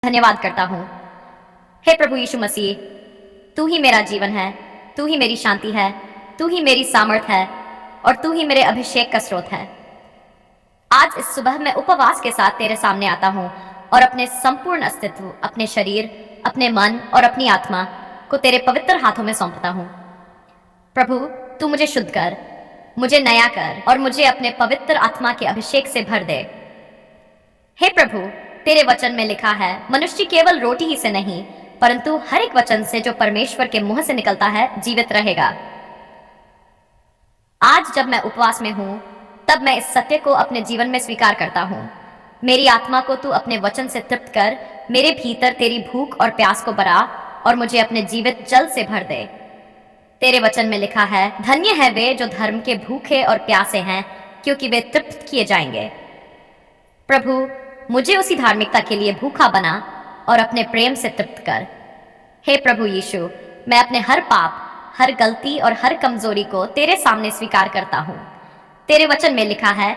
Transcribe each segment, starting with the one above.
धन्यवाद करता हूँ। हे प्रभु यीशु मसीह, तू ही मेरा जीवन है, तू ही मेरी शांति है, तू ही मेरी सामर्थ है और तू ही मेरे अभिषेक का स्रोत है। आज इस सुबह मैं उपवास के साथ तेरे सामने आता हूँ और अपने संपूर्ण अस्तित्व, अपने शरीर, अपने मन और अपनी आत्मा को तेरे पवित्र हाथों में सौंपता हूँ। प्रभु, तू मुझे शुद्ध कर, मुझे नया कर और मुझे अपने पवित्र आत्मा के अभिषेक से भर दे। हे प्रभु, तेरे वचन में लिखा है, मनुष्य केवल रोटी ही से नहीं परंतु हर एक वचन से जो परमेश्वर के मुंह से निकलता है जीवित रहेगा। आज जब मैं उपवास में हूं, तब मैं इस सत्य को अपने जीवन में स्वीकार करता हूं। मेरी आत्मा को तू अपने वचन से तृप्त कर, मेरे भीतर तेरी भूख और प्यास को बढ़ा और मुझे अपने जीवित जल से भर दे। तेरे वचन में लिखा है, धन्य है वे जो धर्म के भूखे और प्यासे हैं, क्योंकि वे तृप्त किए जाएंगे। प्रभु, मुझे उसी धार्मिकता के लिए भूखा बना और अपने प्रेम से तृप्त कर। हे प्रभु यीशु, मैं अपने हर पाप, हर गलती और हर कमजोरी को तेरे सामने स्वीकार करता हूँ। तेरे वचन में लिखा है,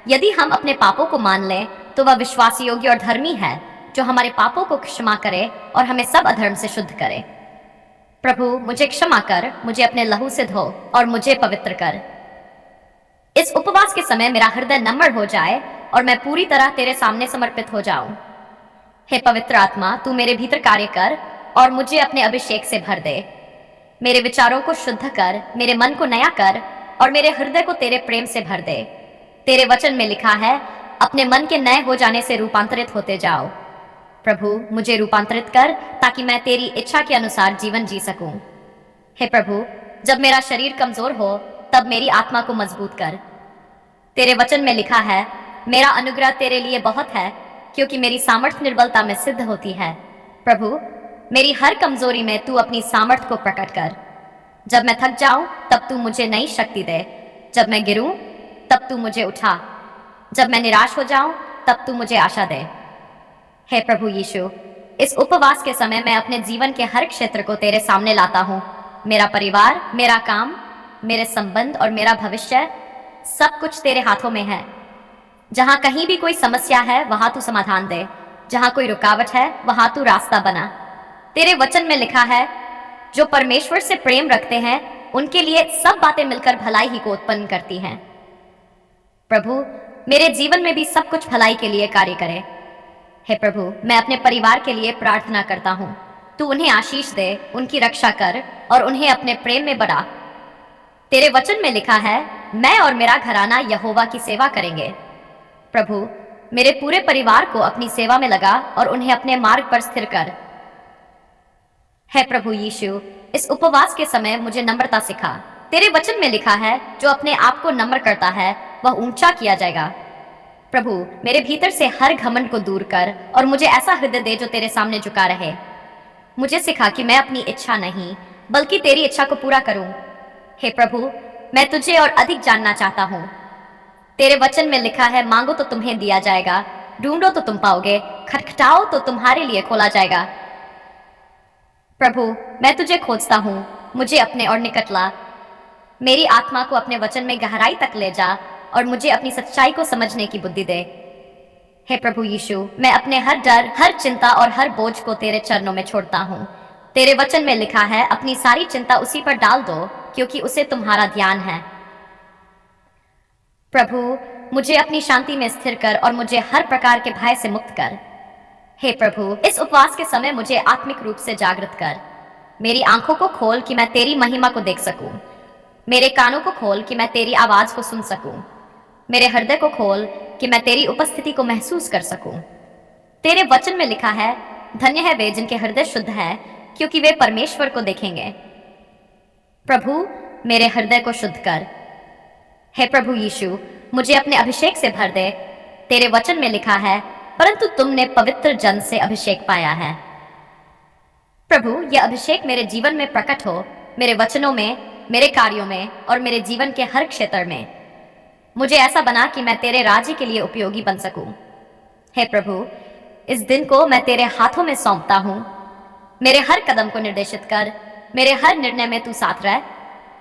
यदि हम अपने पापों को मान लें तो वह विश्वास योग्य और धर्मी है, जो हमारे पापों को क्षमा करे और हमें सब अधर्म से शुद्ध करे। प्रभु, मुझे क्षमा कर, मुझे अपने लहू से धो और मुझे पवित्र कर। इस उपवास के समय मेरा हृदय नम्र हो जाए और मैं पूरी तरह तेरे सामने समर्पित हो जाऊं। हे पवित्र आत्मा, तू मेरे भीतर कार्य कर और मुझे अपने अभिषेक से भर दे। मेरे विचारों को शुद्ध कर, मेरे मन को नया कर और मेरे हृदय को तेरे प्रेम से भर दे। तेरे वचन में लिखा है, अपने मन के नए हो जाने से रूपांतरित होते जाओ। प्रभु, मुझे रूपांतरित कर ताकि मैं तेरी इच्छा के अनुसार जीवन जी सकूं। हे प्रभु, जब मेरा शरीर कमजोर हो तब मेरी आत्मा को मजबूत कर। तेरे वचन में लिखा है, मेरा अनुग्रह तेरे लिए बहुत है, क्योंकि मेरी सामर्थ निर्बलता में सिद्ध होती है। प्रभु, मेरी हर कमजोरी में तू अपनी सामर्थ को प्रकट कर। जब मैं थक जाऊं तब तू मुझे नई शक्ति दे। जब मैं गिरूं तब तू मुझे उठा। जब मैं निराश हो जाऊं तब तू मुझे आशा दे। हे प्रभु यीशु, इस उपवास के समय मैं अपने जीवन के हर क्षेत्र को तेरे सामने लाता हूं। मेरा परिवार, मेरा काम, मेरे संबंध और मेरा भविष्य, सब कुछ तेरे हाथों में है। जहां कहीं भी कोई समस्या है वहां तू समाधान दे, जहां कोई रुकावट है वहां तू रास्ता बना। तेरे वचन में लिखा है, जो परमेश्वर से प्रेम रखते हैं उनके लिए सब बातें मिलकर भलाई ही को उत्पन्न करती हैं। प्रभु, मेरे जीवन में भी सब कुछ भलाई के लिए कार्य करे। हे प्रभु, मैं अपने परिवार के लिए प्रार्थना करता हूँ। तू उन्हें आशीष दे, उनकी रक्षा कर और उन्हें अपने प्रेम में बढ़ा। तेरे वचन में लिखा है, मैं और मेरा घराना यहोवा की सेवा करेंगे। प्रभु, मेरे पूरे परिवार को अपनी सेवा में लगा और उन्हें अपने मार्ग पर स्थिर कर। हे प्रभु यीशु, इस उपवास के समय मुझे नम्रता सिखा। तेरे वचन में लिखा है, जो अपने आप को नम्र करता है वह ऊंचा किया जाएगा। प्रभु, मेरे भीतर से हर घमंड को दूर कर और मुझे ऐसा हृदय दे जो तेरे सामने झुका रहे। मुझे सिखा कि मैं अपनी इच्छा नहीं बल्कि तेरी इच्छा को पूरा करूं। हे प्रभु, मैं तुझे और अधिक जानना चाहता हूं। तेरे वचन में लिखा है, मांगो तो तुम्हें दिया जाएगा, ढूंढो तो तुम पाओगे, खटखटाओ तो तुम्हारे लिए खोला जाएगा। प्रभु, मैं तुझे खोजता हूँ, मुझे अपने और निकट ला। मेरी आत्मा को अपने वचन में गहराई तक ले जा और मुझे अपनी सच्चाई को समझने की बुद्धि दे। हे प्रभु यीशु, मैं अपने हर डर, हर चिंता और हर बोझ को तेरे चरणों में छोड़ता हूँ। तेरे वचन में लिखा है, अपनी सारी चिंता उसी पर डाल दो, क्योंकि उसे तुम्हारा ध्यान है। प्रभु, मुझे अपनी शांति में स्थिर कर और मुझे हर प्रकार के भय से मुक्त कर। हे प्रभु, इस उपवास के समय मुझे आत्मिक रूप से जागृत कर। मेरी आंखों को खोल कि मैं तेरी महिमा को देख सकूं। मेरे कानों को खोल कि मैं तेरी आवाज को सुन सकूं। मेरे हृदय को खोल कि मैं तेरी उपस्थिति को महसूस कर सकूं। तेरे वचन में लिखा है, धन्य है वे जिनके हृदय शुद्ध है, क्योंकि वे परमेश्वर को देखेंगे। प्रभु, मेरे हृदय को शुद्ध कर। हे प्रभु यीशु, मुझे अपने अभिषेक से भर दे। तेरे वचन में लिखा है, परंतु तुमने पवित्र जन से अभिषेक पाया है। प्रभु, यह अभिषेक मेरे जीवन में प्रकट हो, मेरे वचनों में, मेरे कार्यों में और मेरे जीवन के हर क्षेत्र में। मुझे ऐसा बना कि मैं तेरे राज्य के लिए उपयोगी बन सकूं। हे प्रभु, इस दिन को मैं तेरे हाथों में सौंपता हूं। मेरे हर कदम को निर्देशित कर, मेरे हर निर्णय में तू साथ रह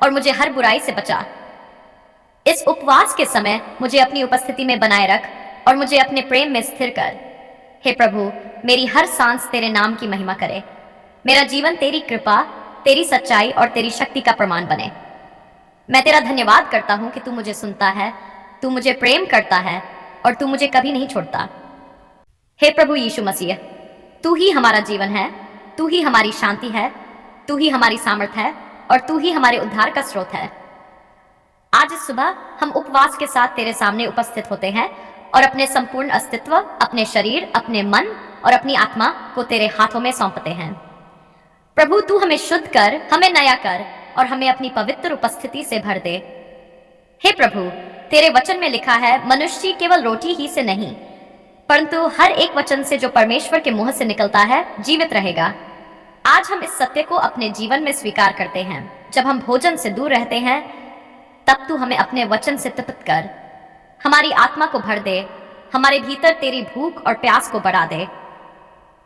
और मुझे हर बुराई से बचा। इस उपवास के समय मुझे अपनी उपस्थिति में बनाए रख और मुझे अपने प्रेम में स्थिर कर। हे प्रभु, मेरी हर सांस तेरे नाम की महिमा करे। मेरा जीवन तेरी कृपा, तेरी सच्चाई और तेरी शक्ति का प्रमाण बने। मैं तेरा धन्यवाद करता हूँ कि तू मुझे सुनता है, तू मुझे प्रेम करता है और तू मुझे कभी नहीं छोड़ता। हे प्रभु यीशु मसीह, तू ही हमारा जीवन है, तू ही हमारी शांति है, तू ही हमारी सामर्थ है और तू ही हमारे उद्धार का स्रोत है। आज इस सुबह हम उपवास के साथ तेरे सामने उपस्थित होते हैं और अपने संपूर्ण अस्तित्व, अपने शरीर, अपने मन और अपनी आत्मा को तेरे हाथों में सौंपते हैं। प्रभु, तू हमें शुद्ध कर, हमें नया कर और हमें अपनी पवित्र उपस्थिति से भर दे। हे प्रभु, तेरे वचन में लिखा है, मनुष्य केवल रोटी ही से नहीं परंतु हर एक वचन से जो परमेश्वर के मुंह से निकलता है जीवित रहेगा। आज हम इस सत्य को अपने जीवन में स्वीकार करते हैं। जब हम भोजन से दूर रहते हैं तब तू हमें अपने वचन से तृप्त कर, हमारी आत्मा को भर दे, हमारे भीतर तेरी भूख और प्यास को बढ़ा दे।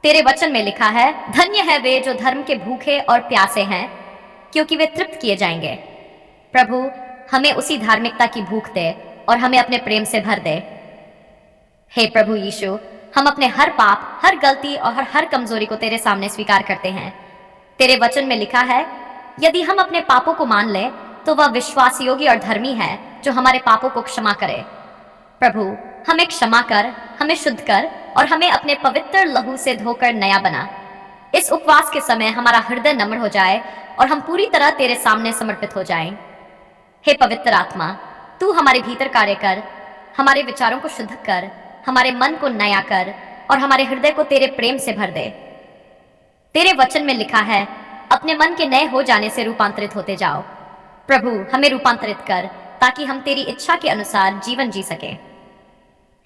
तेरे वचन में लिखा है, धन्य है वे जो धर्म के भूखे और प्यासे हैं, क्योंकि वे तृप्त किए जाएंगे। प्रभु, हमें उसी धार्मिकता की भूख दे और हमें अपने प्रेम से भर दे। हे प्रभु यीशु, हम अपने हर पाप, हर गलती और हर कमजोरी को तेरे सामने स्वीकार करते हैं। तेरे वचन में लिखा है, यदि हम अपने पापों को मान लें तो वह विश्वास योग्य और धर्मी है जो हमारे पापों को क्षमा करे। प्रभु, हमें क्षमा कर, हमें शुद्ध कर और हमें अपने पवित्र लहू से धोकर नया बना। इस उपवास के समय हमारा हृदय नम्र हो जाए और हम पूरी तरह तेरे सामने समर्पित हो जाएं। हे पवित्र आत्मा, तू हमारे भीतर कार्य कर, हमारे विचारों को शुद्ध कर, हमारे मन को नया कर और हमारे हृदय को तेरे प्रेम से भर दे। तेरे वचन में लिखा है, अपने मन के नए हो जाने से रूपांतरित होते जाओ। प्रभु, हमें रूपांतरित कर ताकि हम तेरी इच्छा के अनुसार जीवन जी सके।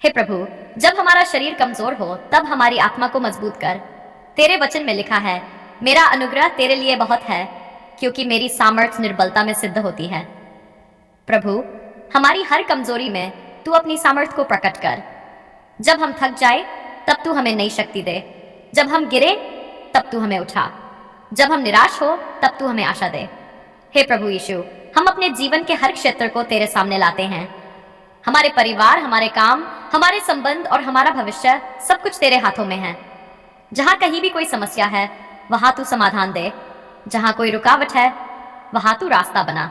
हे प्रभु, जब हमारा शरीर कमजोर हो तब हमारी आत्मा को मजबूत कर। तेरे वचन में लिखा है, मेरा अनुग्रह तेरे लिए बहुत है, क्योंकि मेरी सामर्थ्य निर्बलता में सिद्ध होती है। प्रभु, हमारी हर कमजोरी में तू अपनी सामर्थ्य को प्रकट कर। जब हम थक जाए तब तू हमें नई शक्ति दे, जब हम गिरे तब तू हमें उठा, जब हम निराश हो तब तू हमें आशा दे। हे प्रभु यीशु, हम अपने जीवन के हर क्षेत्र को तेरे सामने लाते हैं। हमारे परिवार, हमारे काम, हमारे संबंध और हमारा भविष्य सब कुछ तेरे हाथों में है। जहां कहीं भी कोई समस्या है वहां तू समाधान दे, जहां कोई रुकावट है वहां तू रास्ता बना।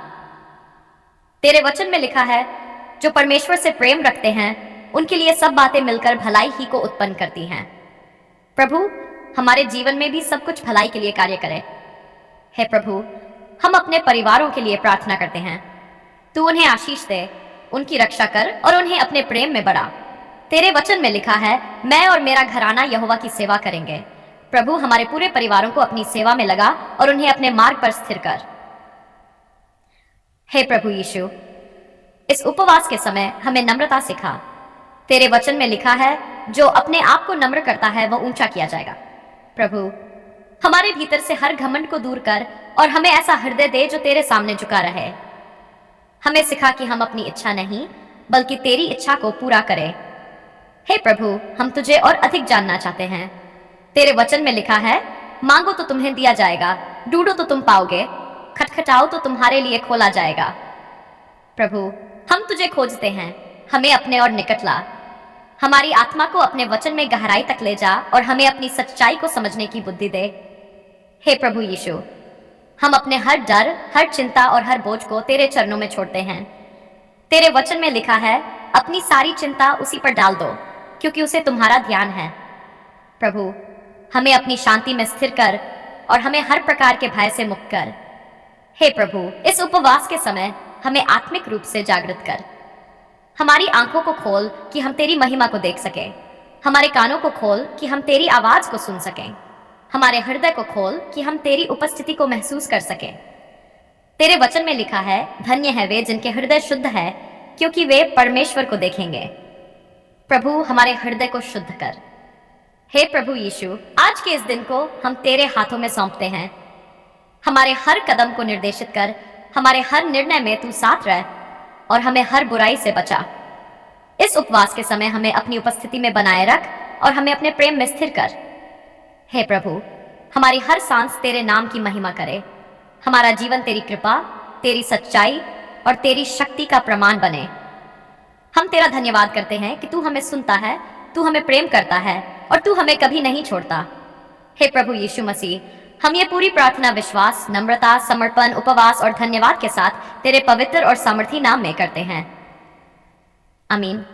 तेरे वचन में लिखा है, जो परमेश्वर से प्रेम रखते हैं उनके लिए सब बातें मिलकर भलाई ही को उत्पन्न करती हैं। प्रभु, हमारे जीवन में भी सब कुछ भलाई के लिए कार्य करे। हे प्रभु, हम अपने परिवारों के लिए प्रार्थना करते हैं। तू उन्हें आशीष दे, उनकी रक्षा कर और उन्हें अपने प्रेम में बढ़ा। तेरे वचन में लिखा है, मैं और मेरा घराना यहोवा की सेवा करेंगे। प्रभु, हमारे पूरे परिवारों को अपनी सेवा में लगा और उन्हें अपने मार्ग पर स्थिर कर। हे प्रभु यीशु, इस उपवास के समय हमें नम्रता सिखा। तेरे वचन में लिखा है, जो अपने आप को नम्र करता है वह ऊंचा किया जाएगा। प्रभु, हमारे भीतर से हर घमंड को दूर कर और हमें ऐसा हृदय दे जो तेरे सामने झुका रहे। हमें सिखा कि हम अपनी इच्छा नहीं बल्कि तेरी इच्छा को पूरा करें। हे प्रभु, हम तुझे और अधिक जानना चाहते हैं। तेरे वचन में लिखा है, मांगो तो तुम्हें दिया जाएगा, ढूंढो तो तुम पाओगे, खटखटाओ तो तुम्हारे लिए खोला जाएगा। प्रभु, हम तुझे खोजते हैं, हमें अपने और निकट ला। हमारी आत्मा को अपने वचन में गहराई तक ले जा और हमें अपनी सच्चाई को समझने की बुद्धि दे। हे प्रभु यीशु, हम अपने हर डर, हर चिंता और हर बोझ को तेरे चरणों में छोड़ते हैं। तेरे वचन में लिखा है, अपनी सारी चिंता उसी पर डाल दो, क्योंकि उसे तुम्हारा ध्यान है। प्रभु, हमें अपनी शांति में स्थिर कर और हमें हर प्रकार के भय से मुक्त कर। हे प्रभु, इस उपवास के समय हमें आत्मिक रूप से जागृत कर। हमारी आंखों को खोल कि हम तेरी महिमा को देख सकें, हमारे कानों को खोल कि हम तेरी आवाज को सुन सकें, हमारे हृदय को खोल कि हम तेरी उपस्थिति को महसूस कर सकें। तेरे वचन में लिखा है, धन्य है वे जिनके हृदय शुद्ध है, क्योंकि वे परमेश्वर को देखेंगे। प्रभु, हमारे हृदय को शुद्ध कर। हे प्रभु यीशु, आज के इस दिन को हम तेरे हाथों में सौंपते हैं। हमारे हर कदम को निर्देशित कर, हमारे हर निर्णय में तू साथ रह और हमें हर बुराई से बचा। इस उपवास के समय हमें अपनी उपस्थिति में बनाए रख और हमें अपने प्रेम में स्थिर कर। हे प्रभु, हमारी हर सांस तेरे नाम की महिमा करे। हमारा जीवन तेरी कृपा, तेरी सच्चाई और तेरी शक्ति का प्रमाण बने। हम तेरा धन्यवाद करते हैं कि तू हमें सुनता है, तू हमें प्रेम करता है और तू हमें कभी नहीं छोड़ता। हे प्रभु यीशु मसीह, हम ये पूरी प्रार्थना विश्वास, नम्रता, समर्पण, उपवास और धन्यवाद के साथ तेरे पवित्र और सामर्थी नाम में करते हैं। आमीन।